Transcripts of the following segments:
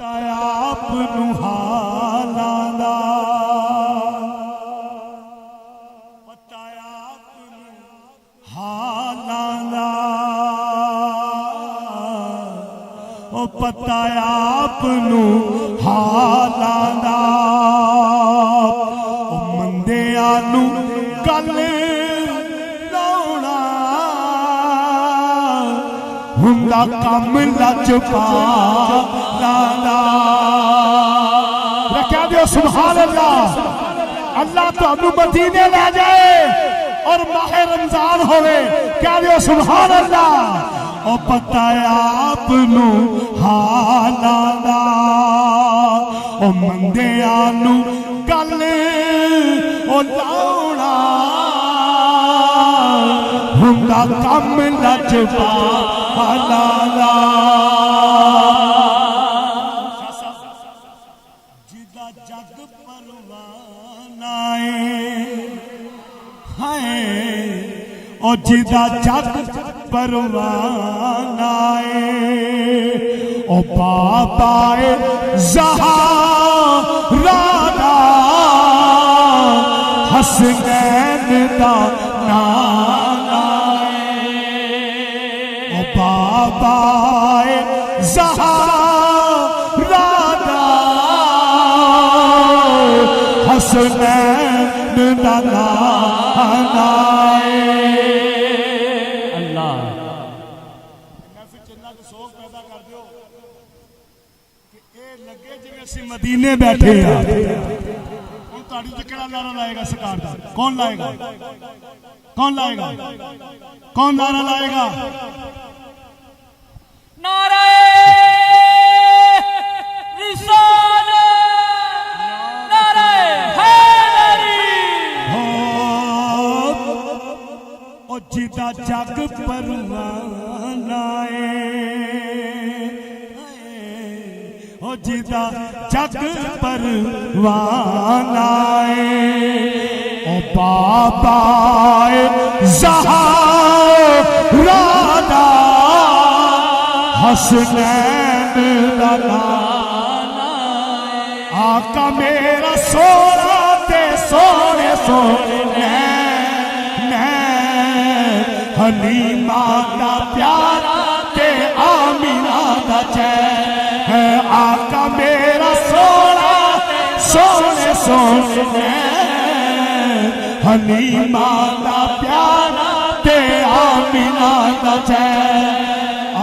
آپ نو حالاں دا پتہ آپ نو حالاں دا او پتہ آپ نو حالاں دا او مندیاں نو گل لاؤنا ہوندا کم لچ پا کہہ دیو سبحان اللہ۔ اللہ تو ابو مدینے لے جائے اور ماہ رمضان ہوئے، کہہ دیو سبحان اللہ۔ او پتہ آپ نو حالاں دا او مندیاں نو گل او لاؤنا ہوندا کم لچ پا لالا جگ پروانہ ہے او جدا جگ پروانہ او بابا زہرا دا حسنین دا نانا او بابا زہرا حسنین دا نانا اللہ محفل چلنا تو سوگ پیدا کر دیو کہ اے لگے جو ایسی مدینے بیٹھے ہیں ان تاڑی جکڑا نعرہ لائے گا سکار دا کون لائے گا کون لائے گا کون نعرہ لائے گا نعرہ رسالت جدا جگ پروانہ او جدا جگ پروانہ او بابا زہرا دا حسنین دا نانا آقا میرا سونا تے سونے سونے حلیمہ دا پیارا تے آمینہ دا چین ہے آقا میرا سونا سونے سونے حلیمہ دا پیارا تے آمینہ دا چین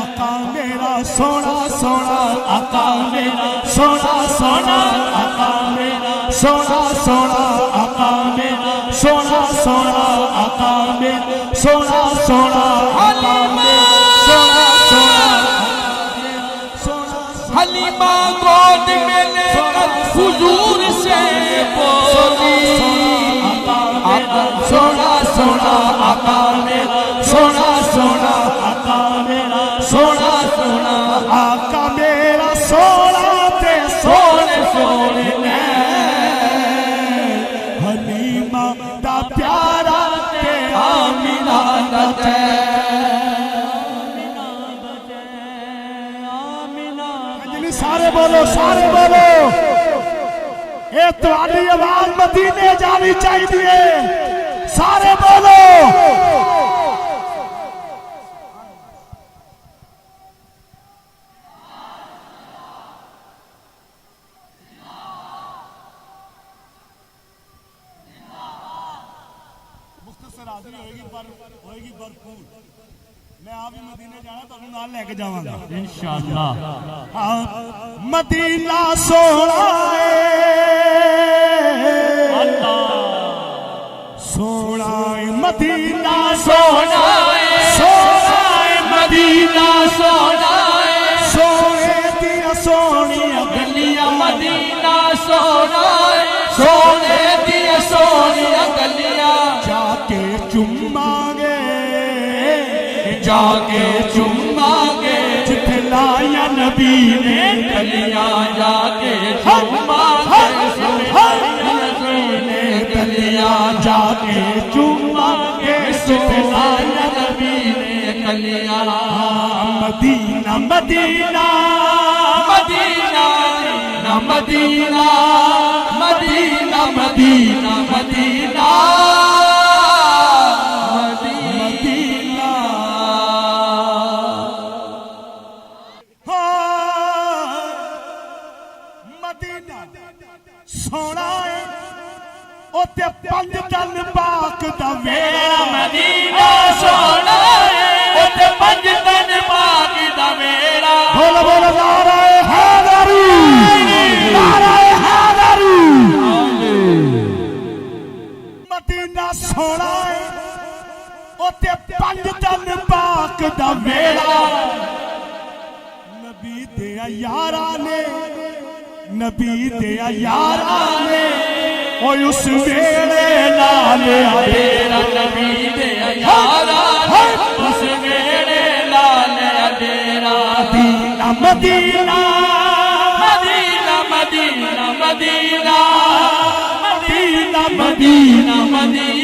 آقا میرا سونا سونا آقا میرا سونا سونا آقا میرا سونا سونا آقا میرا سونا سونا آقا میرا سونا سونا حلیمہ سونا سونا حلیمہ گود میں لے کر حضور سے بولی سونا سونا آقا میرا سونا سونا آقا میرا سونا سونا آقا میرا سونا تے سونے سونے حلیمہ دا پیارا تے آمینہ دا چین سارے بولو سارے بولو اے تمہاری آواز مدینے جانی چاہیے سارے بولو حاضری ہوئے گی بھرپور میں آپ بھی مدینے جانا تو انہوں نال لے کے جاؤں گا انشاءاللہ مدینہ سونا سونا مدینہ سونا سونا مدینہ سونا سونے دیا سونی گلیاں مدینہ سونا سونے دیا سونی گلیاں جا کے چمانگے جا کے چمانگے جتھے لایا نبی نے گلیاں جا کے چمانگے گلیاں جا کے چمانگے جتھے لایا نبی نے گلیاں مدینہ مدینہ مدینہ مدینہ مدینہ مدینہ مدینہ مدینہ مدینہ سونا ہے اوتے پنج تن پاک دا ویڑا مدینہ سونا ہے اوتے پنج تن پاک دا ویڑا بولو بولو نعرہ حیدری نعرہ حیدری مدینہ سونا ہے اوتے پنج تن پاک دا ویڑا نبی دے یاراں نے نبی دے یاراں نے او اس ویڑے نال تیرا نبی دے یاراں اس ویڑے نال ڈیرا مدینہ مدینہ مدینہ مدینہ مدینہ مدینہ مدینہ